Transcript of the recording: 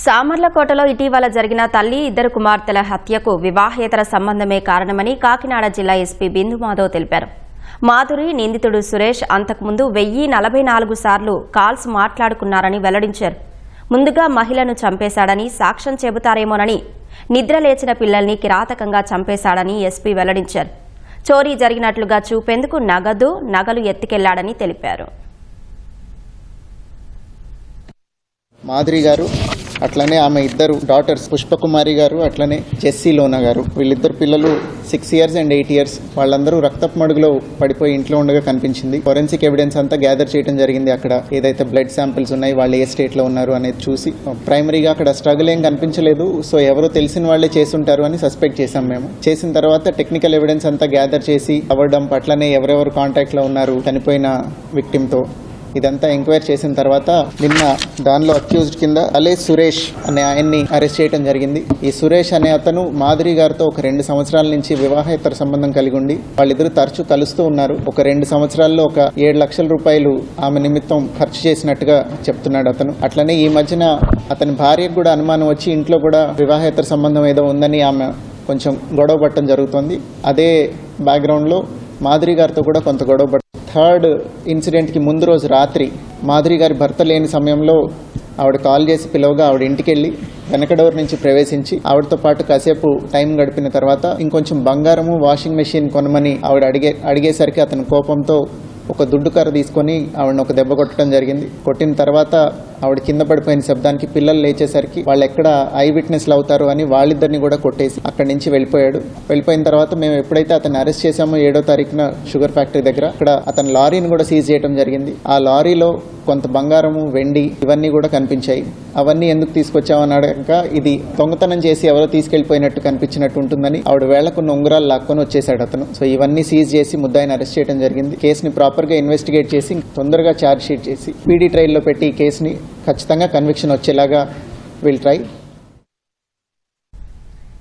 సామర్లకోటలో ఇటీవల జరిగిన తల్లి ఇద్దరు కుమార్తెల హత్యకు వివాహేతర సంబంధమే కారణమని కాకినాడ జిల్లా ఎస్పీ బిందు మాధవ్ తెలిపారు. మాధురి, నిందితుడు సురేష్ అంతకుముందు 1044 సార్లు కాల్స్ మాట్లాడుకున్నారని వెల్లడించారు. ముందుగా మహిళను చంపేశాడని, సాక్ష్యం చెబుతారేమోనని నిద్రలేచిన పిల్లల్ని కిరాతకంగా చంపేశాడని ఎస్పీ వెల్లడించారు. చోరీ జరిగినట్లుగా చూపేందుకు నగలు ఎత్తుకెళ్లాడని తెలిపారు. మాధురి గారు, అట్లనే ఆమె ఇద్దరు డాటర్స్ పుష్పకుమారి గారు, అట్లనే జెస్సీ లోనా గారు, వీళ్ళిద్దరు పిల్లలు 6 years and 8 years. వాళ్ళందరూ రక్తపు మడుగులో పడిపోయి ఇంట్లో ఉండగా కనిపించింది. ఫోరెన్సిక్ ఎవిడెన్స్ అంతా గ్యాదర్ చేయడం జరిగింది. అక్కడ ఏదైతే బ్లడ్ శాంపిల్స్ ఉన్నాయి, వాళ్ళు ఏ స్టేట్ లో ఉన్నారు అనేది చూసి ప్రైమరీగా అక్కడ స్ట్రగుల్ ఏం కనిపించలేదు. సో ఎవరో తెలిసిన వాళ్ళే చేసుంటారు అని సస్పెక్ట్ చేశాం. మేము చేసిన తర్వాత టెక్నికల్ ఎవిడెన్స్ అంతా గ్యాదర్ చేసి అవ్వడం, అట్లనే ఎవరెవరు కాంటాక్ట్ లో ఉన్నారు చనిపోయిన విక్టిమ్ తో, ఇదంతా ఎంక్వైరీ చేసిన తర్వాత నిన్న దానిలో అక్యూజ్డ్ కింద సురేష్ అనే ఆయన్ని అరెస్ట్ చేయడం జరిగింది. ఈ సురేష్ అనే అతను మాధురి గారితో ఒక 2 సంవత్సరాల నుంచి వివాహేతర సంబంధం కలిగి ఉండి వాళ్ళిద్దరూ తరచూ కలుస్తూ ఉన్నారు. ఒక 2 సంవత్సరాల్లో ఒక 7 లక్షల రూపాయలు ఆమె నిమిత్తం ఖర్చు చేసినట్టుగా చెప్తున్నాడు అతను. అట్లనే ఈ మధ్యన అతని భార్యకు కూడా అనుమానం వచ్చి ఇంట్లో కూడా వివాహేతర సంబంధం ఏదో ఉందని ఆమె కొంచెం గొడవ పట్టడం జరుగుతుంది. అదే బ్యాక్గ్రౌండ్లో మాధురి గారితో కూడా కొంత గొడవ. థర్డ్ ఇన్సిడెంట్కి ముందు రోజు రాత్రి మాధురి గారి భర్త లేని సమయంలో ఆవిడ కాల్ చేసి పిలవగా ఆవిడ ఇంటికి వెళ్ళి వెనక డోర్ నుంచి ప్రవేశించి ఆవిడతో పాటు కాసేపు టైం గడిపిన తర్వాత ఇంకొంచెం బంగారము, వాషింగ్ మెషిన్ కొనమని ఆవిడ అడిగేసరికి అతని కోపంతో ఒక దుడ్డు కర్ర తీసుకొని ఆవిడని ఒక దెబ్బ కొట్టడం జరిగింది. కొట్టిన తర్వాత ఆవిడ కింద పడిపోయిన శబ్దానికి పిల్లలు లేచేసరికి వాళ్ళు ఎక్కడ ఐ విట్నెస్లు అవుతారు అని వాళ్ళిద్దరిని కూడా కొట్టేసి అక్కడి నుంచి వెళ్ళిపోయాడు. వెళ్ళిపోయిన తర్వాత మేము ఎప్పుడైతే అతన్ని అరెస్ట్ చేశామో 7వ తారీఖున షుగర్ ఫ్యాక్టరీ దగ్గర అక్కడ అతని లారీని కూడా సీజ్ చేయడం జరిగింది. ఆ లారీలో కొంత బంగారము, వెండి ఇవన్నీ కూడా కనిపించాయి. అవన్నీ ఎందుకు తీసుకొచ్చామని అడగక ఇది దొంగతనం చేసి ఎవరో తీసుకెళ్లిపోయినట్టు కనిపించినట్టు ఉంటుందని ఆవిడ వేళ్లకున్న ఉంగరాలు లాక్కొని వచ్చేసాడు అతను. సో ఇవన్నీ సీజ్ చేసి ముద్దాయిని అరెస్ట్ చేయడం జరిగింది. కేసుని ప్రాపర్గా ఇన్వెస్టిగేట్ చేసి తొందరగా ఛార్జ్ షీట్ చేసి పీడీ ట్రయల్లో పెట్టి ఈ కేసుని ఖచ్చితంగా కన్విక్షన్ వచ్చేలాగా విల్ ట్రై.